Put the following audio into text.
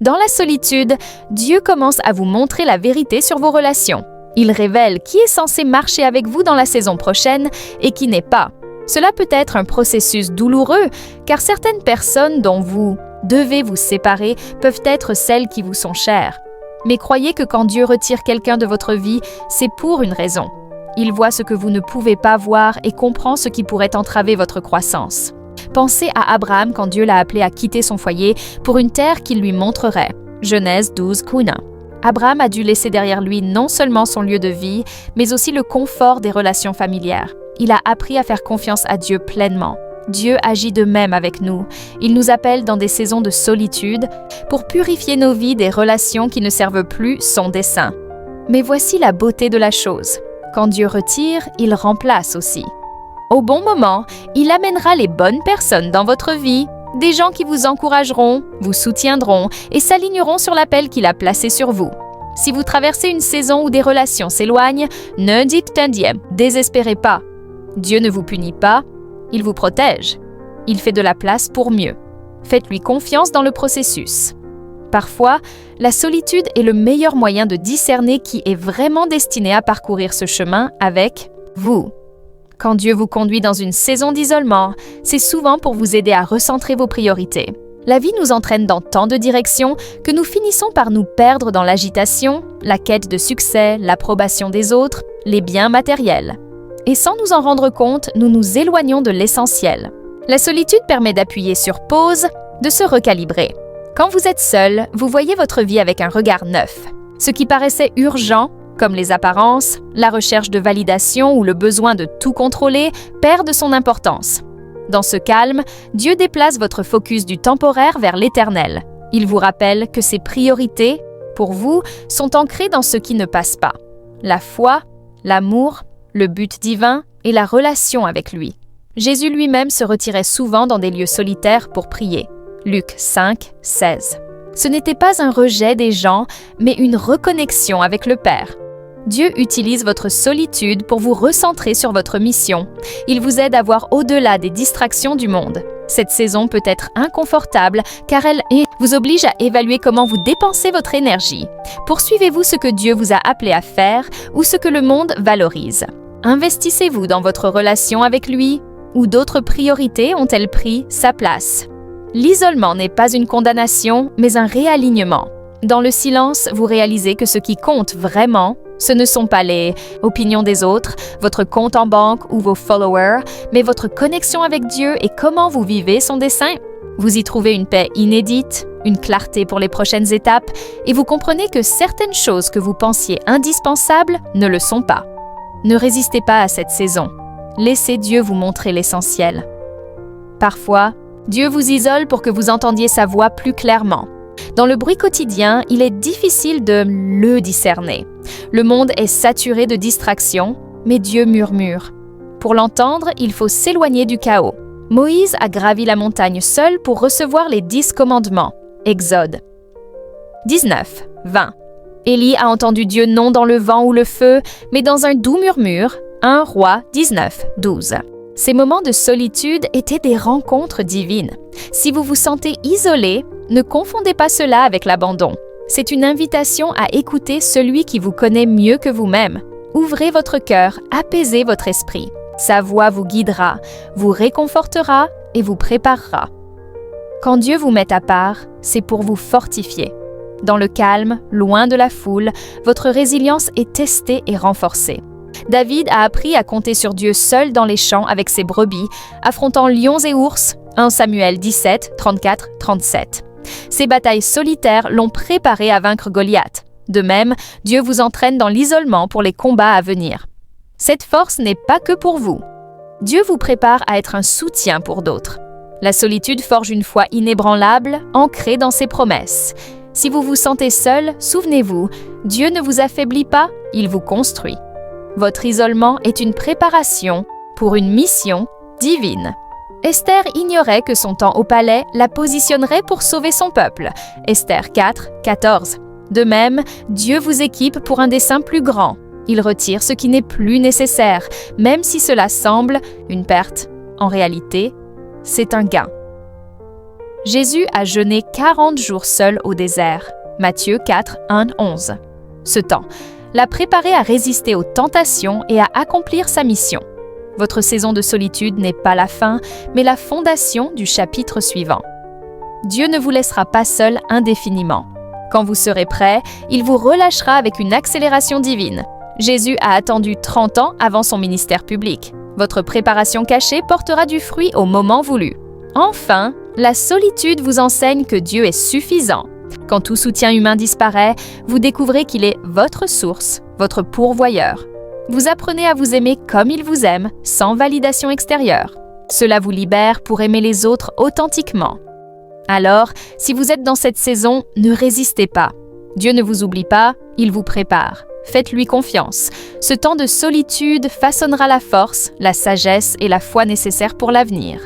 Dans la solitude, Dieu commence à vous montrer la vérité sur vos relations. Il révèle qui est censé marcher avec vous dans la saison prochaine et qui n'est pas. Cela peut être un processus douloureux, car certaines personnes dont vous devez vous séparer peuvent être celles qui vous sont chères. Mais croyez que quand Dieu retire quelqu'un de votre vie, c'est pour une raison. Il voit ce que vous ne pouvez pas voir et comprend ce qui pourrait entraver votre croissance. Pensez à Abraham quand Dieu l'a appelé à quitter son foyer pour une terre qu'il lui montrerait. Genèse 12:1. Abraham a dû laisser derrière lui non seulement son lieu de vie, mais aussi le confort des relations familières. Il a appris à faire confiance à Dieu pleinement. Dieu agit de même avec nous. Il nous appelle dans des saisons de solitude pour purifier nos vies des relations qui ne servent plus son dessein. Mais voici la beauté de la chose. Quand Dieu retire, il remplace aussi. Au bon moment, il amènera les bonnes personnes dans votre vie, des gens qui vous encourageront, vous soutiendront et s'aligneront sur l'appel qu'il a placé sur vous. Si vous traversez une saison où des relations s'éloignent, ne désespérez pas. Dieu ne vous punit pas, il vous protège. Il fait de la place pour mieux. Faites-lui confiance dans le processus. Parfois, la solitude est le meilleur moyen de discerner qui est vraiment destiné à parcourir ce chemin avec vous. Quand Dieu vous conduit dans une saison d'isolement, c'est souvent pour vous aider à recentrer vos priorités. La vie nous entraîne dans tant de directions que nous finissons par nous perdre dans l'agitation, la quête de succès, l'approbation des autres, les biens matériels. Et sans nous en rendre compte, nous nous éloignons de l'essentiel. La solitude permet d'appuyer sur pause, de se recalibrer. Quand vous êtes seul, vous voyez votre vie avec un regard neuf. Ce qui paraissait urgent, comme les apparences, la recherche de validation ou le besoin de tout contrôler, perd de son importance. Dans ce calme, Dieu déplace votre focus du temporaire vers l'éternel. Il vous rappelle que ses priorités, pour vous, sont ancrées dans ce qui ne passe pas. La foi, l'amour, le but divin et la relation avec lui. Jésus lui-même se retirait souvent dans des lieux solitaires pour prier. Luc 5:16. Ce n'était pas un rejet des gens, mais une reconnexion avec le Père. Dieu utilise votre solitude pour vous recentrer sur votre mission. Il vous aide à voir au-delà des distractions du monde. Cette saison peut être inconfortable car elle vous oblige à évaluer comment vous dépensez votre énergie. Poursuivez-vous ce que Dieu vous a appelé à faire ou ce que le monde valorise? Investissez-vous dans votre relation avec lui ou d'autres priorités ont-elles pris sa place? L'isolement n'est pas une condamnation, mais un réalignement. Dans le silence, vous réalisez que ce qui compte vraiment, ce ne sont pas les opinions des autres, votre compte en banque ou vos followers, mais votre connexion avec Dieu et comment vous vivez son dessein. Vous y trouvez une paix inédite, une clarté pour les prochaines étapes, et vous comprenez que certaines choses que vous pensiez indispensables ne le sont pas. Ne résistez pas à cette saison. Laissez Dieu vous montrer l'essentiel. Parfois, Dieu vous isole pour que vous entendiez sa voix plus clairement. Dans le bruit quotidien, il est difficile de le discerner. Le monde est saturé de distractions, mais Dieu murmure. Pour l'entendre, il faut s'éloigner du chaos. Moïse a gravi la montagne seul pour recevoir les 10 commandements. Exode 19:20. Élie a entendu Dieu non dans le vent ou le feu, mais dans un doux murmure. 1 Roi 19:12. Ces moments de solitude étaient des rencontres divines. Si vous vous sentez isolé, ne confondez pas cela avec l'abandon. C'est une invitation à écouter celui qui vous connaît mieux que vous-même. Ouvrez votre cœur, apaisez votre esprit. Sa voix vous guidera, vous réconfortera et vous préparera. Quand Dieu vous met à part, c'est pour vous fortifier. Dans le calme, loin de la foule, votre résilience est testée et renforcée. David a appris à compter sur Dieu seul dans les champs avec ses brebis, affrontant lions et ours, 1 Samuel 17, 34, 37. Ces batailles solitaires l'ont préparé à vaincre Goliath. De même, Dieu vous entraîne dans l'isolement pour les combats à venir. Cette force n'est pas que pour vous. Dieu vous prépare à être un soutien pour d'autres. La solitude forge une foi inébranlable, ancrée dans ses promesses. Si vous vous sentez seul, souvenez-vous, Dieu ne vous affaiblit pas, il vous construit. Votre isolement est une préparation pour une mission divine. Esther ignorait que son temps au palais la positionnerait pour sauver son peuple. Esther 4, 14. De même, Dieu vous équipe pour un dessein plus grand. Il retire ce qui n'est plus nécessaire, même si cela semble une perte. En réalité, c'est un gain. Jésus a jeûné 40 jours seul au désert. Matthieu 4, 1, 11. Ce temps l'a préparé à résister aux tentations et à accomplir sa mission. Votre saison de solitude n'est pas la fin, mais la fondation du chapitre suivant. Dieu ne vous laissera pas seul indéfiniment. Quand vous serez prêt, il vous relâchera avec une accélération divine. Jésus a attendu 30 ans avant son ministère public. Votre préparation cachée portera du fruit au moment voulu. Enfin, la solitude vous enseigne que Dieu est suffisant. Quand tout soutien humain disparaît, vous découvrez qu'il est votre source, votre pourvoyeur. Vous apprenez à vous aimer comme il vous aime, sans validation extérieure. Cela vous libère pour aimer les autres authentiquement. Alors, si vous êtes dans cette saison, ne résistez pas. Dieu ne vous oublie pas, il vous prépare. Faites-lui confiance. Ce temps de solitude façonnera la force, la sagesse et la foi nécessaires pour l'avenir.